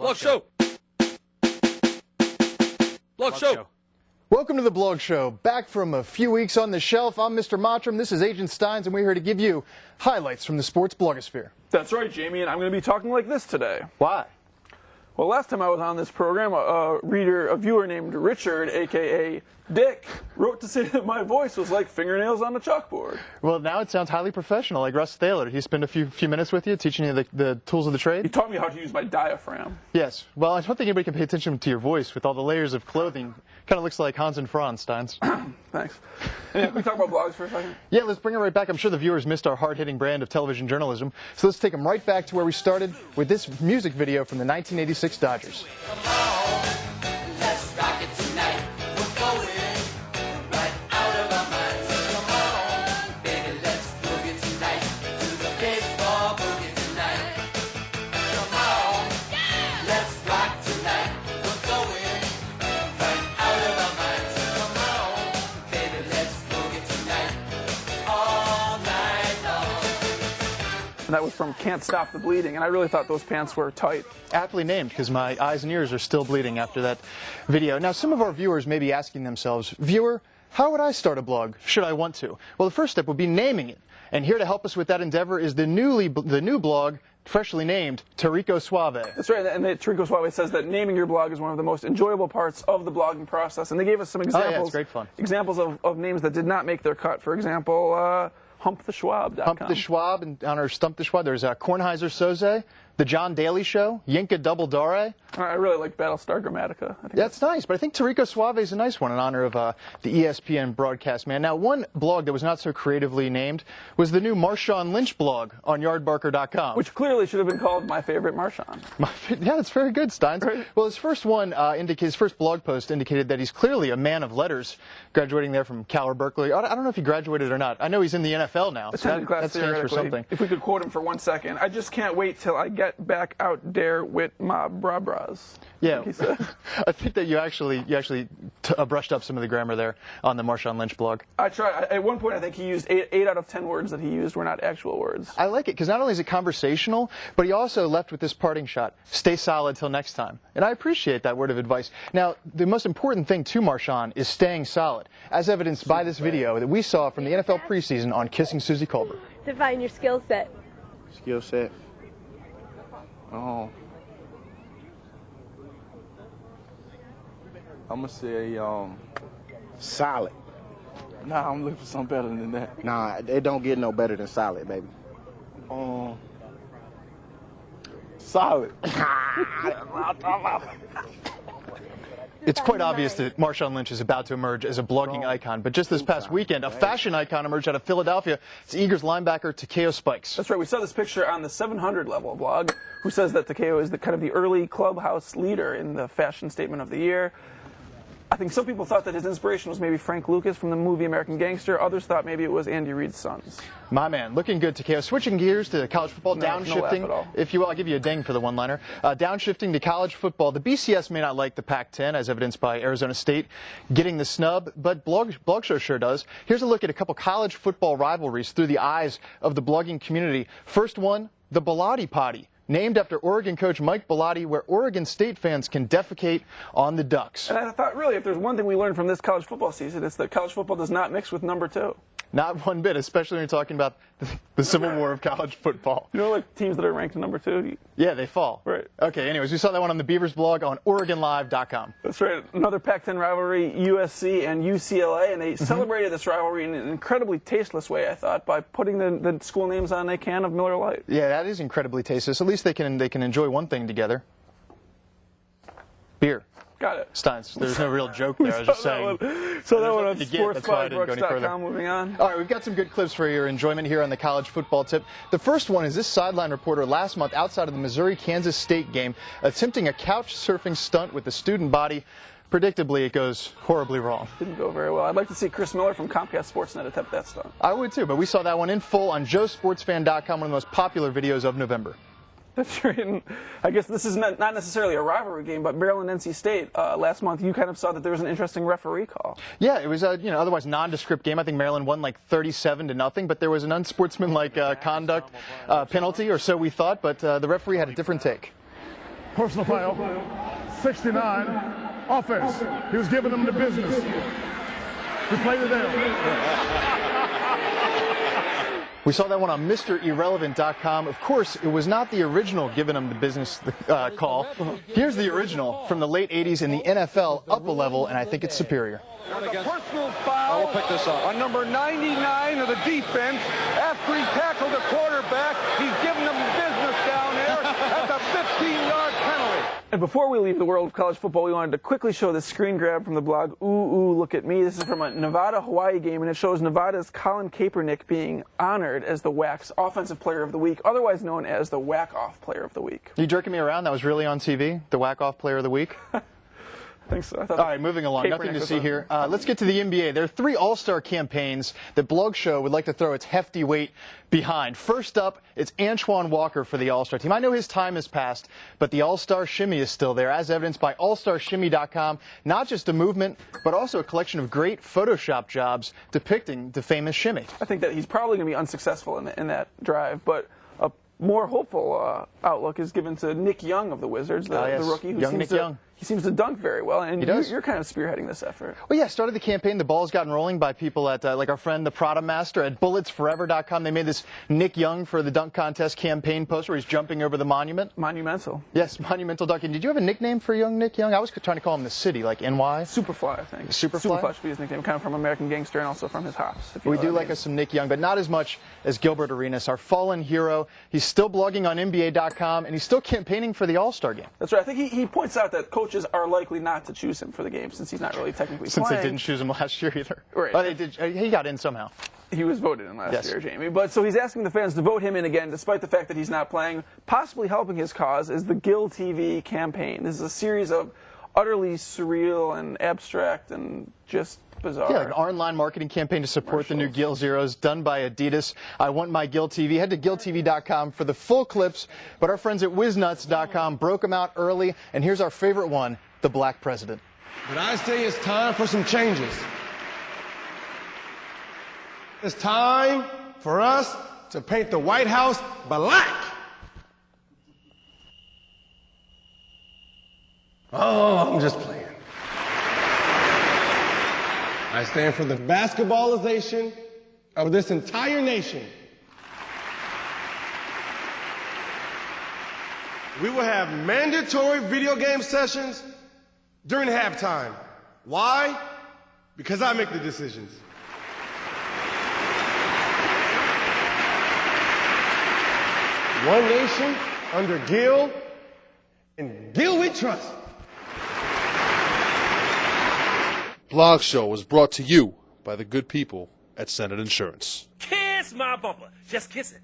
Blog Show. Blog Show. Welcome to the Blog Show. Back from a few weeks on the shelf, I'm Mr. Mottram, this is Agent Steins, and we're here to give you highlights from the sports blogosphere. That's right, Jamie, and I'm going to be talking like this today. Why? Well, last time I was on this program, a viewer named Richard, a.k.a. Dick, wrote to say that my voice was like fingernails on a chalkboard. Well, now it sounds highly professional, like Russ Thaler. Did he spend a few minutes with you, teaching you the tools of the trade? He taught me how to use my diaphragm. Yes. Well, I don't think anybody can pay attention to your voice with all the layers of clothing. Kind of looks like Hans and Franz, Steins. Thanks. And can we talk about blogs for a second? Yeah, let's bring it right back. I'm sure the viewers missed our hard-hitting brand of television journalism, so let's take them right back to where we started with this music video from the 1986 Dodgers. And that was from Can't Stop the Bleeding, and I really thought those pants were tight. Aptly named, because my eyes and ears are still bleeding after that video. Now, some of our viewers may be asking themselves, viewer, how would I start a blog, should I want to? Well, the first step would be naming it. And here to help us with that endeavor is the new blog, freshly named Tarico Suave. That's right, and Tarico Suave says that naming your blog is one of the most enjoyable parts of the blogging process. And they gave us some examples, yeah, it's great fun. Examples of names that did not make their cut. For example, HumpTheSchwab.com. Hump the Schwab, and on our Stump the Schwab, there's Kornheiser Soze, The John Daly Show, Yinka Double Dare. I really like Battlestar Grammatica. I think that's nice, but I think Tarico Suave is a nice one in honor of the ESPN broadcast man. Now, one blog that was not so creatively named was the new Marshawn Lynch blog on yardbarker.com. Which clearly should have been called My Favorite Marshawn. Yeah, that's very good, Steins. Right. Well, his first blog post indicated that he's clearly a man of letters, graduating there from Cal or Berkeley. I don't know if he graduated or not. I know he's in the NFL now, so that stands for something. If we could quote him for 1 second, I just can't wait till I get back out there with my bra-bras. Yeah, he said. I think that you actually brushed up some of the grammar there on the Marshawn Lynch blog. I tried. At one point, I think he used 8 out of 10 words that he used were not actual words. I like it because not only is it conversational, but he also left with this parting shot: "Stay solid till next time." And I appreciate that word of advice. Now, the most important thing to Marshawn is staying solid, as evidenced by this video that we saw from the NFL preseason on Kissing Susie Colbert. Define your skill set. Skill set. Oh. I'm gonna say solid. Nah, I'm looking for something better than that. Nah, it don't get no better than solid, baby. Solid. It's quite obvious that Marshawn Lynch is about to emerge as a blogging icon, but just this past weekend, a fashion icon emerged out of Philadelphia. It's Eagles linebacker Takeo Spikes. That's right. We saw this picture on the 700 level blog, who says that Takeo is kind of the early clubhouse leader in the fashion statement of the year. I think some people thought that his inspiration was maybe Frank Lucas from the movie American Gangster. Others thought maybe it was Andy Reid's sons. My man, looking good, Takeo. Switching gears to college football, downshifting, no if you will. I'll give you a ding for the one-liner. Downshifting to college football. The BCS may not like the Pac-10, as evidenced by Arizona State getting the snub, but Blog Show sure does. Here's a look at a couple college football rivalries through the eyes of the blogging community. First one, the Bellotti Potty, named after Oregon coach Mike Bellotti, where Oregon State fans can defecate on the Ducks. And I thought, really, if there's one thing we learned from this college football season, it's that college football does not mix with number 2. Not one bit, especially when you're talking about the Civil War of college football. You know, like teams that are ranked number 2? Yeah, they fall. Right. Okay, anyways, we saw that one on the Beavers blog on OregonLive.com. That's right. Another Pac-10 rivalry, USC and UCLA, and they celebrated this rivalry in an incredibly tasteless way, I thought, by putting the school names on a can of Miller Lite. Yeah, that is incredibly tasteless. At least they can enjoy one thing together. Beer. Got it. Steins. There's no real joke there. I was just saying. So that one on sportsbybrooks.com. Moving on. All right, we've got some good clips for your enjoyment here on the college football tip. The first one is this sideline reporter last month outside of the Missouri-Kansas State game attempting a couch surfing stunt with the student body. Predictably, it goes horribly wrong. Didn't go very well. I'd like to see Chris Miller from Comcast Sportsnet attempt that stunt. I would too, but we saw that one in full on joesportsfan.com, one of the most popular videos of November. That's right. And I guess this is not necessarily a rivalry game, but Maryland-NC State last month, you kind of saw that there was an interesting referee call. Yeah, it was a otherwise nondescript game. I think Maryland won like 37-0, but there was an unsportsmanlike conduct penalty, or so we thought. But the referee had a different take. Personal foul. 69. Offense. He was giving them the business. We played it there. We saw that one on MrIrrelevant.com. Of course, it was not the original giving him the business call. Here's the original from the late 80s in the NFL, up a level, and I think it's superior. The personal foul. We'll pick this up. On number 99 of the defense, after he tackled the quarterback, he's giving them business down there at the 15-yard penalty. And before we leave the world of college football, we wanted to quickly show this screen grab from the blog Ooh Ooh Look at Me. This is from a Nevada-Hawaii game, and it shows Nevada's Colin Kaepernick being honored as the WAC's Offensive Player of the Week, otherwise known as the Whack-Off Player of the Week. You jerking me around? That was really on TV? The Whack-Off Player of the Week? I think so. All right, moving along. Nothing to see here. Let's get to the NBA. There are 3 All-Star campaigns that Blog Show would like to throw its hefty weight behind. First up, it's Antoine Walker for the All-Star team. I know his time has passed, but the All-Star Shimmy is still there, as evidenced by AllStarShimmy.com. Not just a movement, but also a collection of great Photoshop jobs depicting the famous shimmy. I think that he's probably going to be unsuccessful in that drive, but a more hopeful outlook is given to Nick Young of the Wizards, the rookie who He seems to dunk very well, and you're kind of spearheading this effort. Well, yeah, started the campaign. The ball's gotten rolling by people at, like our friend, the Prada Master at bulletsforever.com. They made this Nick Young for the dunk contest campaign poster where he's jumping over the monument. Monumental. Yes, monumental dunking. Did you have a nickname for young Nick Young? I was trying to call him the city, like NY. Superfly, I think. Superfly? Superfly should be his nickname, kind of from American Gangster and also from his hops. We do like us some Nick Young, but not as much as Gilbert Arenas, our fallen hero. He's still blogging on NBA.com, and he's still campaigning for the All-Star game. That's right. I think he points out that coaches are likely not to choose him for the game since he's not really technically playing. Since they didn't choose him last year either. Right. Oh, they did. He got in somehow. He was voted in last year, Jamie. But so he's asking the fans to vote him in again, despite the fact that he's not playing. Possibly helping his cause is the Gill TV campaign. This is a series of utterly surreal and abstract and just bizarre. Yeah, like an online marketing campaign to support the new Gill Zeros done by Adidas. I want my Gill TV. Head to GillTV.com for the full clips, but our friends at WizNuts.com broke them out early, and here's our favorite one, the Black President. But I say it's time for some changes. It's time for us to paint the White House black. Oh, I'm just playing. I stand for the basketballization of this entire nation. We will have mandatory video game sessions during halftime. Why? Because I make the decisions. One nation under Gill, and Gill we trust. Blog Show was brought to you by the good people at Senate Insurance. Kiss my bumper. Just kiss it.